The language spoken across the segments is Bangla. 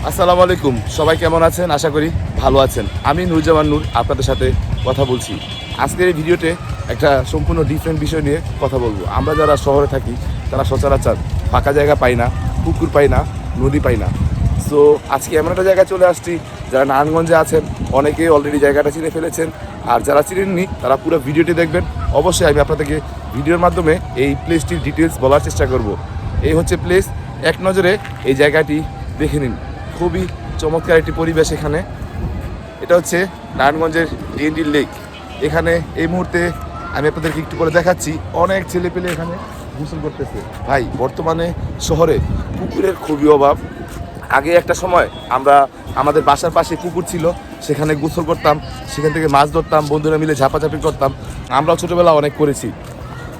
আসসালামু আলাইকুম, সবাই কেমন আছেন? আশা করি ভালো আছেন। আমি নুরজামান নূর আপনাদের সাথে কথা বলছি। আজকের এই ভিডিওতে একটা সম্পূর্ণ ডিফারেন্ট বিষয় নিয়ে কথা বলবো। আমরা যারা শহরে থাকি তারা সচরাচর ফাঁকা জায়গা পাই না, পুকুর পাই না, নদী পাই না। সো আজকে এমন একটা জায়গায় চলে আসছি, যারা নারায়ণগঞ্জে আছেন অনেকে অলরেডি জায়গাটা চিনে ফেলেছেন, আর যারা চিনেননি তারা পুরো ভিডিওটি দেখবেন। অবশ্যই আমি আপনাদেরকে ভিডিওর মাধ্যমে এই প্লেসটির ডিটেলস বলার চেষ্টা করব। এই হচ্ছে প্লেস, এক নজরে এই জায়গাটি দেখে নিন। খুবই চমৎকার একটি পরিবেশ এখানে। এটা হচ্ছে নারায়ণগঞ্জের ডিএনডি লেক। এখানে এই মুহূর্তে আমি আপনাদেরকে একটু করে দেখাচ্ছি, অনেক ছেলে পেলে এখানে গোসল করতেছে। ভাই, বর্তমানে শহরে পুকুরের খুবই অভাব। আগে একটা সময় আমরা আমাদের বাসার পাশে পুকুর ছিল, সেখানে গোসল করতাম, সেখান থেকে মাছ ধরতাম, বন্ধুরা মিলে ঝাপাঝাপি করতাম। আমরাও ছোটোবেলা অনেক করেছি।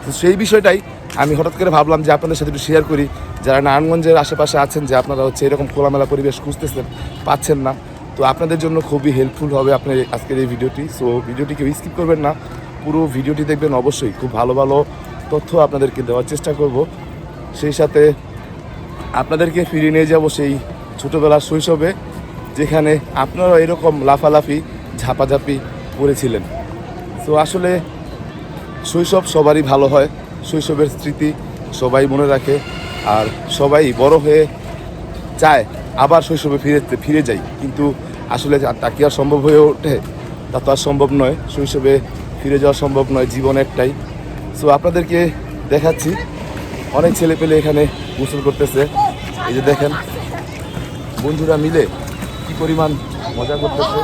তো সেই বিষয়টাই আমি হঠাৎ করে ভাবলাম যে আপনাদের সাথে একটু শেয়ার করি। যারা নারায়ণগঞ্জের আশেপাশে আছেন, যে আপনারা হচ্ছে এরকম খোলামেলা পরিবেশ খুঁজতেছেন, পাচ্ছেন না, তো আপনাদের জন্য খুবই হেল্পফুল হবে আপনার আজকের এই ভিডিওটি। সো ভিডিওটি কেউ স্কিপ করবেন না, পুরো ভিডিওটি দেখবেন। অবশ্যই খুব ভালো ভালো তথ্য আপনাদেরকে দেওয়ার চেষ্টা করব। সেই সাথে আপনাদেরকে ফিরিয়ে নিয়ে যাব সেই ছোটোবেলার শৈশবে, যেখানে আপনারা এরকম লাফালাফি ঝাপাঝাপি করেছিলেন। তো আসলে শৈশব সবারই ভালো হয়, শৈশবের স্মৃতি সবাই মনে রাখে, আর সবাই বড় হয়ে চায় আবার শৈশবে ফিরে যাই, কিন্তু আসলে তা কি আর সম্ভব হয়ে ওঠে? তা তো আর সম্ভব নয়, শৈশবে ফিরে যাওয়া সম্ভব নয়, জীবন একটাই। সো আপনাদেরকে দেখাচ্ছি, অনেক ছেলে পেলে এখানে গোসল করতেছে। এই যে দেখেন, বন্ধুরা মিলে কি পরিমাণ মজা করতেছে,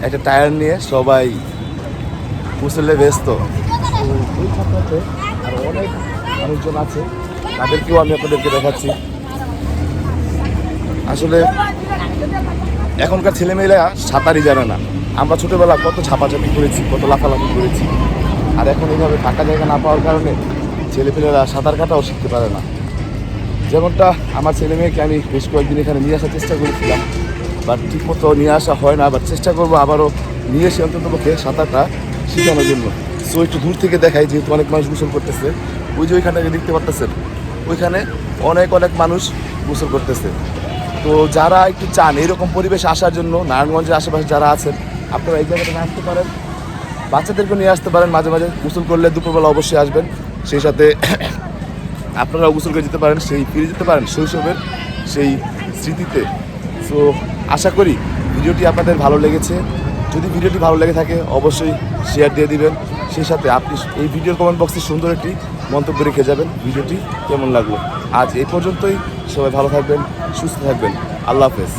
একটা টায়ার নিয়ে সবাই গোসলে ব্যস্ত। ওই ছাত্রতে আর অনেক মানুষজন আছে, তাদেরকেও আমি আপনাদেরকে দেখাচ্ছি। আসলে এখনকার ছেলেমেয়েরা সাঁতারই জানে না। আমরা ছোটোবেলা কত ঝাপাঝাপি করেছি, কত লাফালাফি করেছি, আর এখন এইভাবে ফাঁকা জায়গা না পাওয়ার কারণে ছেলেপেলেরা সাঁতার কাটাও শিখতে পারে না। যেমনটা আমার ছেলে মেয়েকে আমি বেশ কয়েকদিন এখানে নিয়ে আসার চেষ্টা করেছিলাম, বাট ঠিকমতো নিয়ে আসা হয় না। আবার চেষ্টা করবো আবারও নিয়ে এসে অন্ততপক্ষে সাঁতারটা শেখানোর জন্য। সো একটু দূর থেকে দেখাই, যেহেতু অনেক মানুষ গোসল করতেছে। ওই যে ওইখানটাকে দেখতে পারতেছেন, ওইখানে অনেক মানুষ গোসল করতেছে। তো যারা একটু চান এরকম পরিবেশে আসার জন্য, নারায়ণগঞ্জের আশেপাশে যারা আছেন, আপনারা এই জায়গাটা নিয়ে আসতে পারেন, বাচ্চাদেরকে নিয়ে আসতে পারেন। মাঝে মাঝে গোসল করলে দুপুরবেলা অবশ্যই আসবেন, সেই সাথে আপনারাও গোসল করে যেতে পারেন, সেই ফিরে যেতে পারেন শৈশবের সেই স্মৃতিতে। সো আশা করি ভিডিওটি আপনাদের ভালো লেগেছে। যদি ভিডিওটি ভালো লেগে থাকে অবশ্যই শেয়ার দিয়ে দিবেন। সেই সাথে আপনি এই ভিডিওর কমেন্ট বক্সে সুন্দর একটি মন্তব্য রেখে যাবেন, ভিডিওটি কেমন লাগলো। আজ এই পর্যন্তই, সবাই ভালো থাকবেন, সুস্থ থাকবেন। আল্লাহ হাফেজ।